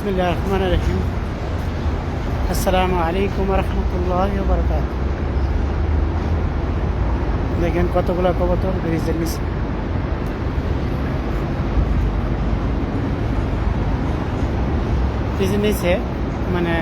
বিসমিল্লাহির রহমানির রহিম। আসসালামু আলাইকুম ওয়া রাহমাতুল্লাহি ওয়া বারাকাতুহু। দেখেন কতগুলো কবুতর ব্রিজের নিচে। ব্রিজের নিচে মানে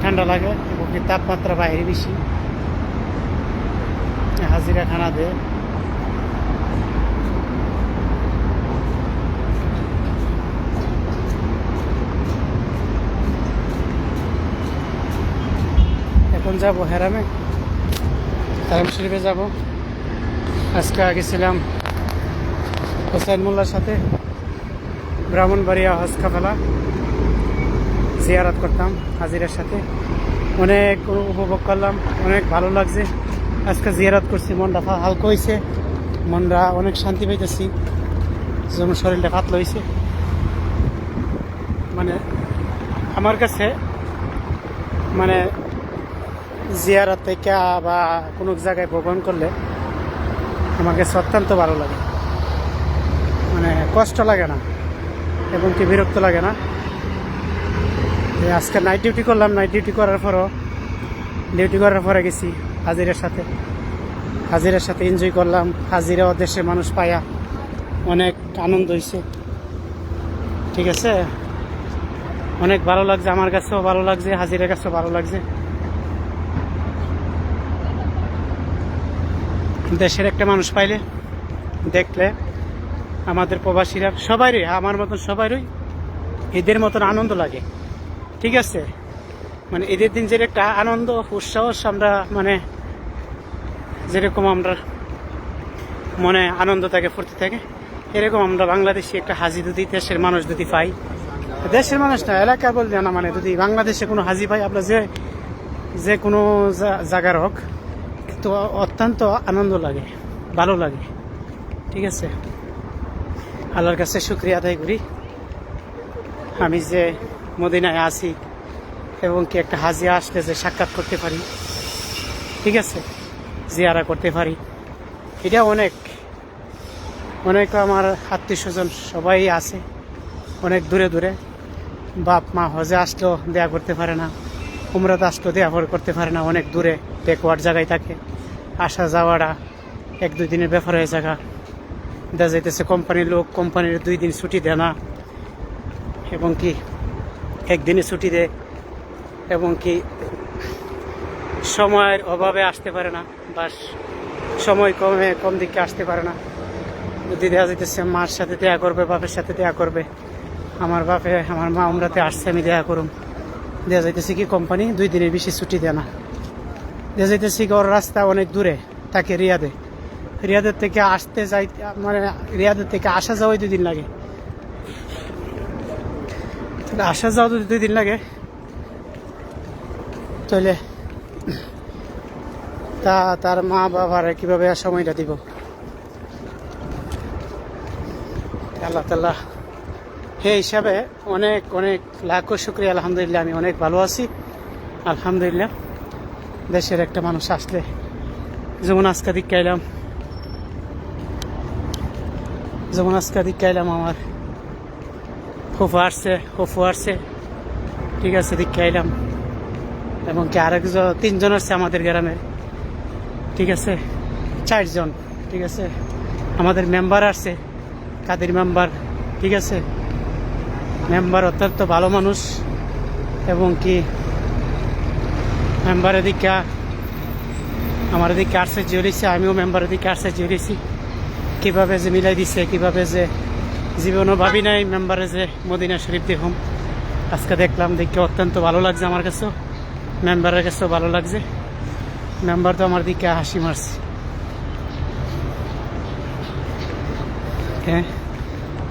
ঠান্ডা লাগে এবং তাপমাত্রা বাইরে বেশি, হাজিরা খানা দেয়। এখন যাবো হেরামে, হারাম শরীফে যাব। আজকে গেছিলাম হোসেন মোল্লার সাথে ব্রাহ্মণবাড়িয়া হজ কাফেলা জিয়ারত করতাম হাজিরার সাথে। অনেক উপভোগ করলাম, অনেক ভালো লাগছে। আজকে জিয়ারত করছি, মনটা হালকা হয়েছে, মনটা অনেক শান্তি পাইতেছি, যেমন শরীরটা পাতলা হয়েছে। মানে আমার কাছে মানে জিয়ারত থেকে বা কোনো জায়গায় ভ্রমণ করলে আমার কাছে অত্যন্ত ভালো লাগে, মানে কষ্ট লাগে না এবং কি বিরক্ত লাগে না। আজকে নাইট ডিউটি করলাম, নাইট ডিউটি করার পরে গেছি হাজিরার সাথে এনজয় করলাম। হাজিরা দেশের মানুষ পায়া অনেক আনন্দ হয়েছে, ঠিক আছে, অনেক ভালো লাগছে। আমার কাছেও ভালো লাগছে, হাজিরার কাছেও ভালো লাগছে। দেশের একটা মানুষ পাইলে দেখলে আমাদের প্রবাসীরা সবারই, আমার মতন সবারই ঈদের মতন আনন্দ লাগে, ঠিক আছে। মানে ঈদের দিন যে একটা আনন্দ উৎসাহ আমরা মানে যেরকম আমরা মনে আনন্দ থাকে, ফুর্তি থাকে, এরকম আমরা বাংলাদেশি একটা হাজি যদি দেশের মানুষ যদি পাই, দেশের মানুষ না এলাকা বলতে না, মানে যদি বাংলাদেশে কোনো হাজি পাই আমরা, যে কোনো জায়গার হোক, তো অত্যন্ত আনন্দ লাগে, ভালো লাগে, ঠিক আছে। আল্লাহর কাছে শুকরিয়া আদায় করি আমি যে মদিনায় আছি এবং কি একটা হাজি আসলে যে সাক্ষাৎ করতে পারি, ঠিক আছে, জিয়ারা করতে পারি। এটা অনেক আমার আত্মীয় স্বজন সবাই আছে অনেক দূরে দূরে। বাপ মা হজে আসলেও দেয়া করতে পারে না, উমরাতে আসলেও দেয়া করতে পারে না, অনেক দূরে ব্যাকওয়ার্ড জায়গায় থাকে। আসা যাওয়াটা 1-2 দিনের ব্যাপার হয়ে জায়গা দেখা যাইতেছে। কোম্পানির লোক, কোম্পানির 2 দিন ছুটি দেয় না এবং কি 1 দিনে ছুটি দেয় এবং কি সময়ের অভাবে আসতে পারে না, বা সময় কম দিকে আসতে পারে না। যদি দেখা যাইতেছে মার সাথে দেখা করবে, বাপের সাথে দেখা করবে, আমার মা উমরাতে আসছে, আমি দেখা করুম, দেখা যাইতেছে কি কোম্পানি 2 দিনের বেশি ছুটি দেয় না। দেখা যাইতেছে কি ওর রাস্তা অনেক দূরে থাকে, রিয়াদের থেকে আসতে যাই, মানে রিয়াদের থেকে আসা যাওয়াই 2 দিন লাগে। তাহলে আসা যাওয়া যদি 2 দিন লাগে, তাহলে তার মা বাবার কিভাবে সময়টা দিব? আল্লাহ তাআলা সেই হিসাবে অনেক লাখো শুকরিয়া। আলহামদুলিল্লাহ, আমি অনেক ভালো আছি, আলহামদুলিল্লাহ। দেশের একটা মানুষ আসলে, যেমন আজকে দিক কাইলাম আমার ফুফু আসছে, ঠিক আছে, দিক কাইলাম এবং কি আরেকজন 3 জন আসছে আমাদের গ্রামের, ঠিক আছে, 4 জন, ঠিক আছে। আমাদের মেম্বার আসছে, কাদের মেম্বার, ঠিক আছে। মেম্বার অত্যন্ত ভালো মানুষ এবং কি মেম্বারের দিকে আমার দিকে আসছে জিওরেছি, আমিও মেম্বারের দিকে আসছে জিওরেছি। কীভাবে যে মিলাই দিচ্ছে, কীভাবে যে জীবনও ভাবি নাই মেম্বারে যে মদিনা শরীফ দেখুন। আজকে দেখলাম, দেখে অত্যন্ত ভালো লাগছে আমার কাছেও, মেম্বারের কাছেও ভালো লাগছে। মেম্বার তো আমার দিকে হাসি মারছে, হ্যাঁ।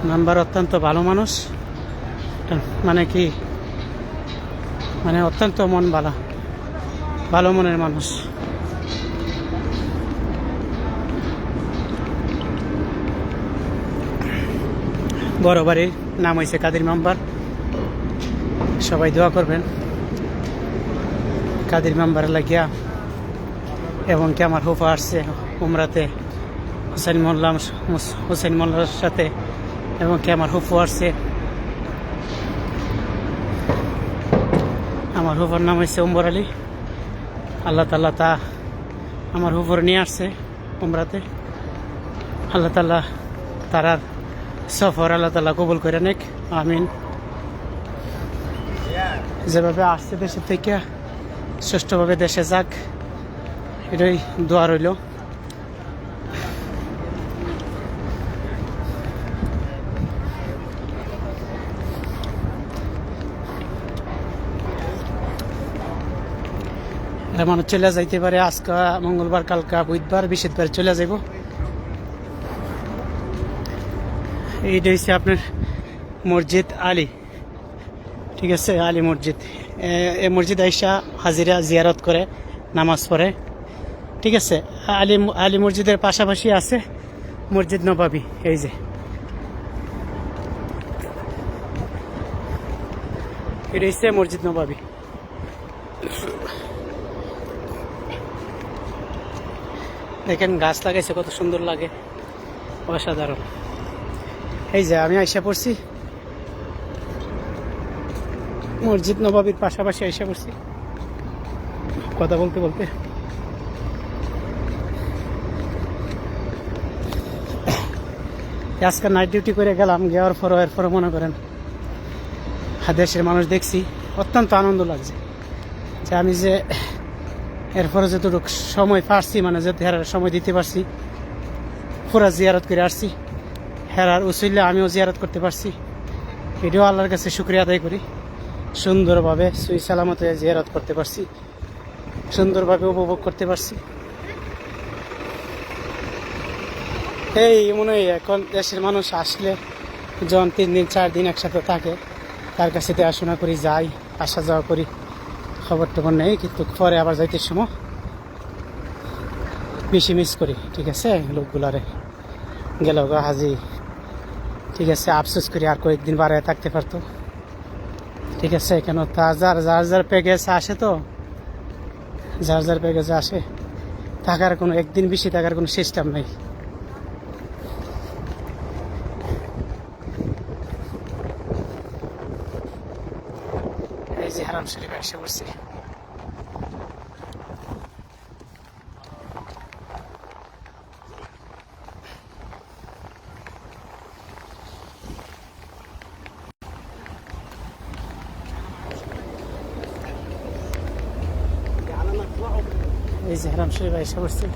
মেম্বার অত্যন্ত ভালো মানুষ, মানে কি মানে অত্যন্ত ভালো মনের মানুষ। বড় বাড়ির নাম হয়েছে কাদের মেম্বার, সবাই দোয়া করবেন কাদের মেম্বার লাগিয়া। এবং কি আমার হুফা আসছে উমরাতে হোসেন মোল্লার সাথে, এবং কি আমার হুফু আসছে আমার হুফর নাম হচ্ছে উমর আলী। আল্লাহ তাআলা তা আমার হুফর নিয়ে আসছে উমরাতে। আল্লাহ তাআলা তারার সফর আল্লাহ তাআলা কবুল করে নেক, আমিন। যেভাবে আসছে দেশের থেকে সুষ্ঠুভাবে দেশে যাক, এটাই দোয়া রইল। মানুষ চলে যাইতে পারে আজকে মঙ্গলবার, কালকা বুধবার, বৃহস্পতিবার চলে যাইব। এইটা হচ্ছে আপনার মসজিদ আলী, ঠিক আছে, আলী মসজিদ। এই মসজিদ আইসা হাজিরা জিয়ারত করে, নামাজ পড়ে, ঠিক আছে। আলী মসজিদের পাশাপাশি আছে মসজিদ নবাবী। এই যে এটা হচ্ছে মসজিদ নবাবী। দেখেন গাছ লাগাইছে, কত সুন্দর লাগে, অসাধারণ। এই যে আমি আইসা পড়ছি মসজিদ নবাবীর পাশাপাশি, আইসা পড়ছি কথা বলতে বলতে। আজকে নাইট ডিউটি করে গেলাম, যাওয়ার পর এরপরে মনে করেন দেশের মানুষ দেখছি, অত্যন্ত আনন্দ লাগছে যে আমি যে এরপরে যতটুকু সময় পারছি, মানে যত হেরার সময় দিতে পারছি, পুরা জিয়ারত করে আসছি। হেরার উসিলে আমিও জিয়ারত করতে পারছি, এটাও আল্লাহর কাছে শুকরিয়া আদায় করি। সুন্দরভাবে সুই সালামতে জিয়ারত করতে পারছি, সুন্দরভাবে উপভোগ করতে পারছি। এই মনে হয় এখন দেশের মানুষ আসলে যখন 3 দিন 4 দিন একসাথে থাকে, তার কাছে দেখাশোনা করি, যাই, আসা যাওয়া করি, খবর টবর নেই, কিন্তু পরে আবার যাইতে সময় বেশি মিস করি, ঠিক আছে। লোকগুলারে গেল গা হাজি, ঠিক আছে, আফসোস করি আর কয়েকদিন বাড়ায় থাকতে পারতো, ঠিক আছে। কেন তা যার প্যাকেজ আসে, তো যার প্যাকেজ আসে, থাকার কোনো একদিন বেশি থাকার কোনো সিস্টেম নেই। এই যে হারাম শরীফ এসে পড়ছি। এই যে হারাম শরীফ এসে পড়ছি।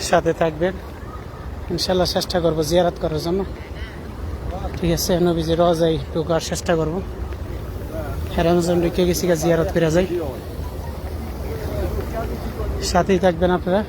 সাথে থাকবেন, ইনশাল্লাহ চেষ্টা করবো জিয়ারত করার জন্য, ঠিক আছে। নবীজির রওজায় ঢোকার চেষ্টা করবো, হেরামজন ঢুকে গেছি, জিয়ারত করে যাই। সাথেই থাকবেন আপনারা।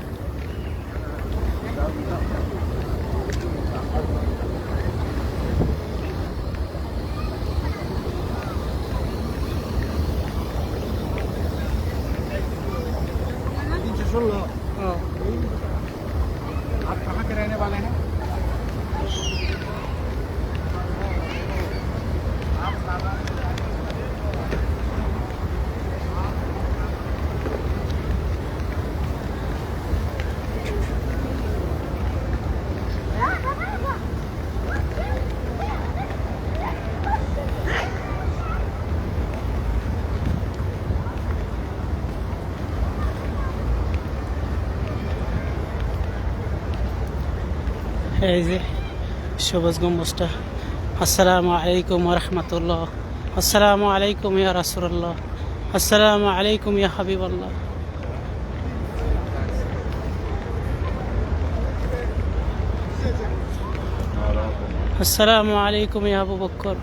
এই যে সবুজ গম্বুজটা। আসসালামু আলাইকুম ওয়া রাহমাতুল্লাহ। আসসালামু আলাইকুম ইয়া রাসূলুল্লাহ। আসসালামু আলাইকুম ইয়া হাবিবাল্লাহ। আসসালামু আলাইকুম ইয়া আবু বকর।